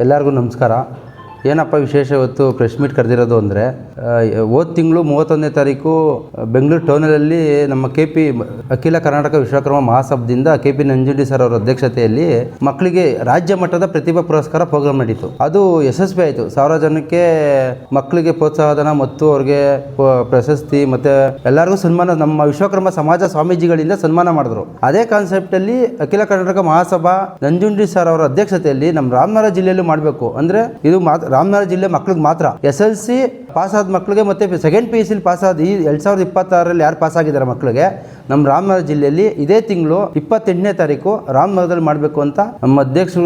ಎಲ್ಲರಿಗೂ ನಮಸ್ಕಾರ. ಏನಪ್ಪ ವಿಶೇಷ ಇವತ್ತು ಪ್ರೆಸ್ ಮೀಟ್ ಕರೆದಿರೋದು ಅಂದರೆ, ಹೋದ ತಿಂಗಳು 31ನೇ ತಾರೀಕು ಬೆಂಗಳೂರು ಟೌನಲ್ಲಿ ನಮ್ಮ KP ಅಖಿಲ ಕರ್ನಾಟಕ ವಿಶ್ವಕರ್ಮ ಮಹಾಸಭಾದಿಂದ KP ನಂಜುಂಡಿ ಸರ್ ಅವರ ಅಧ್ಯಕ್ಷತೆಯಲ್ಲಿ ಮಕ್ಕಳಿಗೆ ರಾಜ್ಯ ಮಟ್ಟದ ಪ್ರತಿಭಾ ಪುರಸ್ಕಾರ ಪ್ರೋಗ್ರಾಮ್ ನಡೀತು. ಅದು ಯಶಸ್ವಿ ಆಯಿತು. 1000 ಜನಕ್ಕೆ ಮಕ್ಕಳಿಗೆ ಪ್ರೋತ್ಸಾಹಧನ ಮತ್ತು ಅವ್ರಿಗೆ ಪ್ರಶಸ್ತಿ ಮತ್ತು ಎಲ್ಲರಿಗೂ ಸನ್ಮಾನ, ನಮ್ಮ ವಿಶ್ವಕರ್ಮ ಸಮಾಜ ಸ್ವಾಮೀಜಿಗಳಿಂದ ಸನ್ಮಾನ ಮಾಡಿದ್ರು. ಅದೇ ಕಾನ್ಸೆಪ್ಟಲ್ಲಿ ಅಖಿಲ ಕರ್ನಾಟಕ ಮಹಾಸಭಾ ನಂಜುಂಡಿ ಸರ್ ಅವರ ಅಧ್ಯಕ್ಷತೆಯಲ್ಲಿ ನಮ್ಮ ರಾಮನಗರ ಜಿಲ್ಲೆಯಲ್ಲೂ ಮಾಡಬೇಕು. ಅಂದರೆ ಇದು ರಾಮನಗರ ಜಿಲ್ಲೆ ಮಕ್ಳಿಗೆ ಮಾತ್ರ, SLC ಪಾಸ್ ಆದ ಮಕ್ಕಳಿಗೆ ಮತ್ತು ಸೆಕೆಂಡ್ PUC ಪಾಸ್ ಆದ ಈ 2026ರಲ್ಲಿ ಯಾರು ಪಾಸ್ ಆಗಿದ್ದಾರೆ ಮಕ್ಕಳಿಗೆ ನಮ್ಮ ರಾಮನಗರ ಜಿಲ್ಲೆಯಲ್ಲಿ ಇದೇ ತಿಂಗಳು 28ನೇ ತಾರೀಕು ರಾಮನಗರದಲ್ಲಿ ಮಾಡಬೇಕು ಅಂತ ನಮ್ಮ ಅಧ್ಯಕ್ಷರು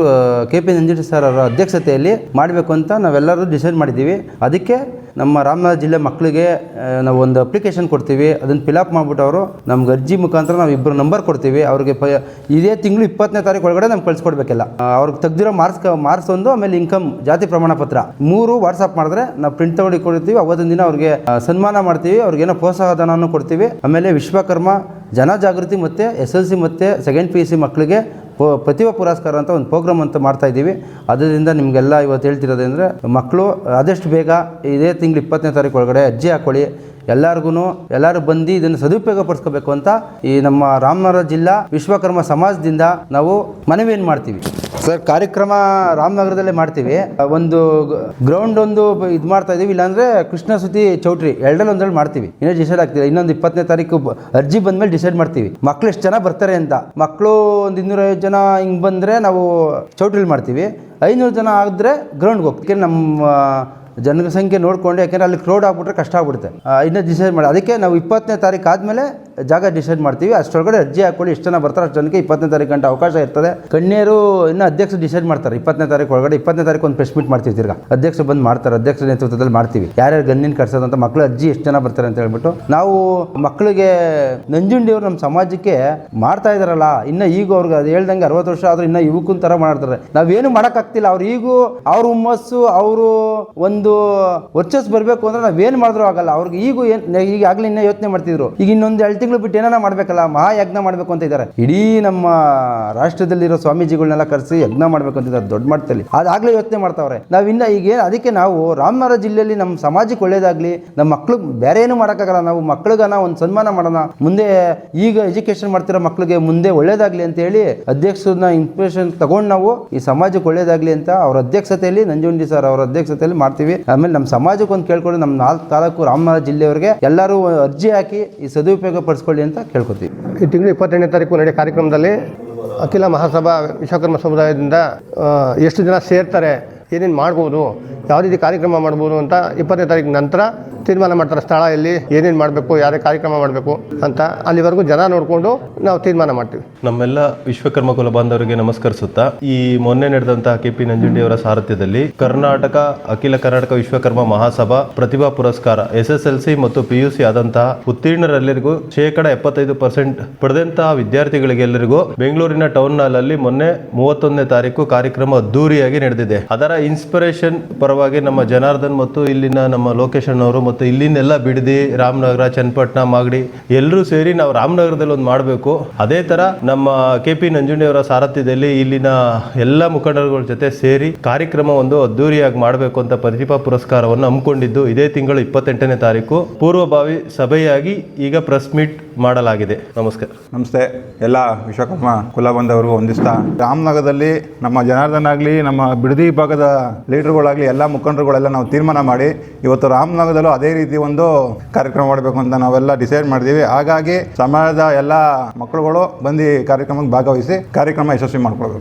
KP ನಂಜುಂಡಿ ಸರ್ ಅವರ ಅಧ್ಯಕ್ಷತೆಯಲ್ಲಿ ಮಾಡಬೇಕು ಅಂತ ನಾವೆಲ್ಲರೂ ಡಿಸೈಡ್ ಮಾಡಿದ್ದೀವಿ. ಅದಕ್ಕೆ ನಮ್ಮ ರಾಮನಗರ ಜಿಲ್ಲೆ ಮಕ್ಕಳಿಗೆ ನಾವು ಒಂದು ಅಪ್ಲಿಕೇಶನ್ ಕೊಡ್ತೀವಿ. ಅದನ್ನು ಫಿಲಪ್ ಮಾಡಿಬಿಟ್ಟು ಅವರು ನಮ್ಗೆ ಅರ್ಜಿ ಮುಖಾಂತರ ನಾವು 2 ನಂಬರ್ ಕೊಡ್ತೀವಿ. ಅವ್ರಿಗೆ ಇದೇ ತಿಂಗಳು 20ನೇ ತಾರೀಕು ಒಳಗಡೆ ನಮ್ಗೆ ಕಳಿಸ್ಕೊಡ್ಬೇಕಿಲ್ಲ. ಅವ್ರಿಗೆ ತೆಗ್ದಿರೋ ಮಾರ್ಕ್ಸ್ ಒಂದು, ಆಮೇಲೆ ಇನ್ಕಮ್ ಜಾತಿ ಪ್ರಮಾಣ ಪತ್ರ 3 ವಾಟ್ಸಪ್ ಮಾಡಿದ್ರೆ ನಾವು ಪ್ರಿಂಟ್ ತಗೊಂಡು ಕೊಡ್ತೀವಿ. ಅವತ್ತಿನ ದಿನ ಅವ್ರಿಗೆ ಸನ್ಮಾನ ಮಾಡ್ತೀವಿ. ಅವ್ರಿಗೇನೋ ಪ್ರೋತ್ಸಾಹಧನವನ್ನು ಕೊಡ್ತೀವಿ. ಆಮೇಲೆ ವಿಶ್ವಕರ್ಮ ಜನಜಾಗೃತಿ ಮತ್ತು SLC ಮತ್ತು ಸೆಕೆಂಡ್ PUC ಮಕ್ಕಳಿಗೆ ಪ್ರತಿಭಾ ಪುರಸ್ಕಾರ ಅಂತ ಒಂದು ಪ್ರೋಗ್ರಾಮ್ ಅಂತ ಮಾಡ್ತಾಯಿದ್ದೀವಿ. ಅದರಿಂದ ನಿಮಗೆಲ್ಲ ಇವತ್ತು ಹೇಳ್ತಿರೋದಂದರೆ, ಮಕ್ಕಳು ಆದಷ್ಟು ಬೇಗ ಇದೇ ತಿಂಗಳು 20ನೇ ತಾರೀಕು ಒಳಗಡೆ ಅರ್ಜಿ ಹಾಕ್ಕೊಳ್ಳಿ. ಎಲ್ಲರೂ ಬಂದು ಇದನ್ನು ಸದುಪಯೋಗ ಪಡಿಸ್ಕೋಬೇಕು ಅಂತ ಈ ನಮ್ಮ ರಾಮನಗರ ಜಿಲ್ಲಾ ವಿಶ್ವಕರ್ಮ ಸಮಾಜದಿಂದ ನಾವು ಮನವಿಯನ್ನು ಮಾಡ್ತೀವಿ. ಸರ್, ಕಾರ್ಯಕ್ರಮ ರಾಮನಗರದಲ್ಲೇ ಮಾಡ್ತೀವಿ. ಒಂದು ಗ್ರೌಂಡ್ ಒಂದು ಇದು ಮಾಡ್ತಾ ಇದ್ದೀವಿ. ಇಲ್ಲಾಂದರೆ ಕೃಷ್ಣ ಸುತಿ ಚೌಟ್ರಿ ಒಂದ್ರಲ್ಲಿ ಮಾಡ್ತೀವಿ. ಇನ್ನೂ ಡಿಸೈಡ್ ಆಗ್ತಿದೆ. ಇನ್ನೊಂದು 20ನೇ ತಾರೀಕು ಅರ್ಜಿ ಬಂದಮೇಲೆ ಡಿಸೈಡ್ ಮಾಡ್ತೀವಿ ಮಕ್ಕಳು ಎಷ್ಟು ಜನ ಬರ್ತಾರೆ ಅಂತ. ಮಕ್ಕಳು ಒಂದು 250 ಜನ ಹಿಂಗೆ ಬಂದರೆ ನಾವು ಚೌಟ್ರಿಲಿ ಮಾಡ್ತೀವಿ. 500 ಜನ ಆದರೆ ಗ್ರೌಂಡ್ಗೆ ಹೋಗ್ತೀವಿ. ನಮ್ಮ ಜನಸಂಖ್ಯೆ ನೋಡಿಕೊಂಡು, ಯಾಕೆಂದರೆ ಅಲ್ಲಿ ಕ್ರೌಡ್ ಆಗ್ಬಿಟ್ರೆ ಕಷ್ಟ ಆಗ್ಬಿಡುತ್ತೆ. ಇನ್ನೂ ಡಿಸೈಡ್ ಮಾಡಿ, ಅದಕ್ಕೆ ನಾವು 20ನೇ ತಾರೀಕು ಆದಮೇಲೆ ಜಾಗ ಡಿಸೈಡ್ ಮಾಡ್ತೀವಿ. ಅಷ್ಟರೊಳಗಡೆ ಅರ್ಜಿ ಹಾಕ್ಕೊಳ್ಳಿ. ಎಷ್ಟು ಜನ ಬರ್ತಾರೆ ಅಷ್ಟು ಜನಕ್ಕೆ 20ನೇ ತಾರೀಕು ಗಂಟೆ ಅವಕಾಶ ಇರ್ತದೆ. ಕಣ್ಣಿಯರು ಇನ್ನೂ ಅಧ್ಯಕ್ಷರು ಡಿಸೈಡ್ ಮಾಡ್ತಾರೆ 20ನೇ ತಾರೀಕು ಒಳಗಡೆ. 20ನೇ ತಾರೀಕು ಒಂದು ಪ್ರೆಸ್ ಮೀಟ್ ಮಾಡ್ತೀವಿ. ತಿರ್ಗಾ ಅಧ್ಯಕ್ಷರು ಬಂದು ಮಾಡ್ತಾರೆ. ಅಧ್ಯಕ್ಷರ ನೇತೃತ್ವದಲ್ಲಿ ಮಾಡ್ತೀವಿ. ಯಾರ್ಯಾರು ಗಣ್ಣಿನ ಕರ್ಸೋದಂತ, ಮಕ್ಕಳು ಅರ್ಜಿ ಎಷ್ಟು ಜನ ಬರ್ತಾರೆ ಅಂತ ಹೇಳ್ಬಿಟ್ಟು ನಾವು ಮಕ್ಕಳಿಗೆ ನಂಜುಂಡಿಯವರು ನಮ್ಮ ಸಮಾಜಕ್ಕೆ ಮಾಡ್ತಾ ಇದ್ದಾರಲ್ಲ, ಇನ್ನು ಈಗ ಅವ್ರಿಗೆ ಅದು ಹೇಳ್ದಂಗೆ 60 ವರ್ಷ ಆದರೂ ಇನ್ನೂ ಯುವಕನ ಥರ ಮಾಡ್ತಾರೆ. ನಾವೇನು ಮಾಡೋಕ್ಕಾಗ್ತಿಲ್ಲ. ಅವ್ರು ಅವ್ರ ಹುಮ್ಮಸ್ಸು, ಅವರು ಒಂದು ವರ್ಚಸ್ ಬರಬೇಕು ಅಂದರೆ ನಾವೇನು ಮಾಡಿದ್ರು ಆಗಲ್ಲ. ಅವ್ರಿಗೆ ಈಗ ಆಗಲೇ ಇನ್ನೂ ಯೋಚನೆ ಮಾಡ್ತಿದ್ರು. ಈಗ ಇನ್ನೊಂದು 2 ತಿಂಗಳು ಬಿಟ್ಟು ಏನಾರ ಮಾಡಬೇಕಲ್ಲ, ಮಹಾಯಜ್ಞ ಮಾಡಬೇಕು ಅಂತ ಇದ್ದಾರೆ. ಇಡೀ ನಮ್ಮ ರಾಷ್ಟ್ರದಲ್ಲಿರೋ ಸ್ವಾಮೀಜಿಗಳನ್ನೆಲ್ಲ ಕರೆಸಿ ಯಜ್ಞ ಮಾಡಬೇಕು ಅಂತಿದ್ದಾರೆ ದೊಡ್ಡ ಮಟ್ಟದಲ್ಲಿ. ಅದಾಗಲೇ ಯೋಚನೆ ಮಾಡ್ತಾವ್ರೆ. ನಾವಿನ್ನ ಈಗ ಅದಕ್ಕೆ ನಾವು ರಾಮನಗರ ಜಿಲ್ಲೆಯಲ್ಲಿ ನಮ್ಮ ಸಮಾಜಕ್ಕೆ ಒಳ್ಳೇದಾಗಲಿ, ನಮ್ಮ ಮಕ್ಳಿಗೆ ಬೇರೆ ಏನು ಮಾಡೋಕ್ಕಾಗಲ್ಲ. ನಾವು ಮಕ್ಳಿಗನ ಒಂದು ಸನ್ಮಾನ ಮಾಡೋಣ, ಮುಂದೆ ಈಗ ಎಜುಕೇಷನ್ ಮಾಡ್ತಿರೋ ಮಕ್ಳಿಗೆ ಮುಂದೆ ಒಳ್ಳೇದಾಗಲಿ ಅಂತೇಳಿ ಅಧ್ಯಕ್ಷರನ್ನ ಇನ್ಸ್ಪಿರೇಷನ್ ತಗೊಂಡು ನಾವು ಈ ಸಮಾಜಕ್ಕೆ ಒಳ್ಳೇದಾಗಲಿ ಅಂತ ಅವ್ರ ಅಧ್ಯಕ್ಷತೆಯಲ್ಲಿ, ನಂಜುಂಡಿ ಸರ್ ಅವರ ಅಧ್ಯಕ್ಷತೆಯಲ್ಲಿ ಮಾಡ್ತೀವಿ. ಆಮೇಲೆ ನಮ್ಮ ಸಮಾಜಕ್ಕೆ ಒಂದು ಕೇಳ್ಕೊಂಡು ನಮ್ಮ 4 ತಾಲೂಕು ರಾಮನಗರ ಜಿಲ್ಲೆಯವರಿಗೆ ಎಲ್ಲರೂ ಅರ್ಜಿ ಹಾಕಿ ಈ ಸದುಪಯೋಗ ಪಡಿಸ್ಕೊಳ್ಳಿ ಅಂತ ಕೇಳ್ಕೊತೀವಿ. ಈ ತಿಂಗಳು 28ನೇ ತಾರೀಕು ನಡೆಯೋ ಕಾರ್ಯಕ್ರಮದಲ್ಲಿ ಅಖಿಲ ಮಹಾಸಭಾ ವಿಶ್ವಕರ್ಮ ಸಮುದಾಯದಿಂದ ಎಷ್ಟು ಜನ ಸೇರ್ತಾರೆ, ಏನೇನು ಮಾಡ್ಬೋದು, ಯಾವ ರೀತಿ ಕಾರ್ಯಕ್ರಮ ಮಾಡ್ಬೋದು ಅಂತ 20ನೇ ತಾರೀಕು ನಂತರ ತೀರ್ಮಾನ ಮಾಡ್ತಾರೆ. ಸ್ಥಳ ಎಲ್ಲಿ, ಏನೇನು ಮಾಡಬೇಕು, ಯಾರೇ ಕಾರ್ಯಕ್ರಮ ಮಾಡಬೇಕು ಅಂತ ಅಲ್ಲಿವರೆಗೂ ಜನ ನೋಡಿಕೊಂಡು ನಾವು ತೀರ್ಮಾನ ಮಾಡ್ತೀವಿ. ನಮ್ಮೆಲ್ಲ ವಿಶ್ವಕರ್ಮ ಕುಲ ಬಾಂಧವರಿಗೆ ನಮಸ್ಕರಿಸುತ್ತಾ, ಈ ಮೊನ್ನೆ ನಡೆದಂತಹ KP ನಂಜುಂಡಿ ಅವರ ಸಾರಥ್ಯದಲ್ಲಿ ಅಖಿಲ ಕರ್ನಾಟಕ ವಿಶ್ವಕರ್ಮ ಮಹಾಸಭಾ ಪ್ರತಿಭಾ ಪುರಸ್ಕಾರ SSLC ಮತ್ತು PUC ಆದಂತಹ ಉತ್ತೀರ್ಣರೆಲ್ಲರಿಗೂ 75% ಪಡೆದಂತಹ ವಿದ್ಯಾರ್ಥಿಗಳಿಗೆಲ್ಲರಿಗೂ ಬೆಂಗಳೂರಿನ ಟೌನ್ ಹಾಲ್ ಅಲ್ಲಿ ಮೊನ್ನೆ 31ನೇ ತಾರೀಕು ಕಾರ್ಯಕ್ರಮ ಅದ್ದೂರಿಯಾಗಿ ನಡೆದಿದೆ. ಅದರ ಇನ್ಸ್ಪಿರೇಷನ್ ಪರವಾಗಿ ನಮ್ಮ ಜನಾರ್ದನ್ ಮತ್ತು ಇಲ್ಲಿನ ನಮ್ಮ ಲೋಕೇಶನ್ ಅವರು ಮತ್ತು ಇಲ್ಲಿಂದೆಲ್ಲ ಬಿಡದಿ, ರಾಮನಗರ, ಚನ್ನಪಟ್ಟಣ, ಮಾಗಡಿ ಎಲ್ಲರೂ ಸೇರಿ ನಾವು ರಾಮನಗರದಲ್ಲಿ ಒಂದು ಮಾಡಬೇಕು. ಅದೇ ತರ ನಮ್ಮ KP ನಂಜುಂಡಿ ಅವರ ಸಾರಥ್ಯದಲ್ಲಿ ಇಲ್ಲಿನ ಎಲ್ಲ ಮುಖಂಡರುಗಳ ಜೊತೆ ಸೇರಿ ಕಾರ್ಯಕ್ರಮ ಒಂದು ಅದ್ದೂರಿಯಾಗಿ ಮಾಡಬೇಕು ಅಂತ ಪ್ರತಿಭಾ ಪುರಸ್ಕಾರವನ್ನು ಹಮ್ಮಿಕೊಂಡಿದ್ದು ಇದೇ ತಿಂಗಳು 28ನೇ ತಾರೀಕು ಪೂರ್ವಭಾವಿ ಸಭೆಯಾಗಿ ಈಗ ಪ್ರೆಸ್ ಮೀಟ್ ಮಾಡಲಾಗಿದೆ. ನಮಸ್ತೆ ಎಲ್ಲ ವಿಶ್ವಕರ್ಮ ಕುಲ ಬಂದವರು ಒಂದಿಸ್ತಾ, ರಾಮನಗರದಲ್ಲಿ ನಮ್ಮ ಜನಾರ್ದನ್ ಆಗಲಿ, ನಮ್ಮ ಬಿಡದಿ ಭಾಗದ ಲೀಡರ್ಗಳಾಗಲಿ, ಎಲ್ಲ ಮುಖಂಡರುಗಳೆಲ್ಲ ನಾವು ತೀರ್ಮಾನ ಮಾಡಿ ಇವತ್ತು ರಾಮನಗರದಲ್ಲೂ ಅದೇ ರೀತಿ ಒಂದು ಕಾರ್ಯಕ್ರಮ ಮಾಡಬೇಕು ಅಂತ ನಾವೆಲ್ಲ ಡಿಸೈಡ್ ಮಾಡಿದ್ದೀವಿ. ಹಾಗಾಗಿ ಸಮಾಜದ ಎಲ್ಲ ಮಕ್ಕಳುಗಳು ಬಂದು ಕಾರ್ಯಕ್ರಮಕ್ಕೆ ಭಾಗವಹಿಸಿ ಕಾರ್ಯಕ್ರಮ ಯಶಸ್ವಿ ಮಾಡ್ಕೊಳ್ಬೇಕು.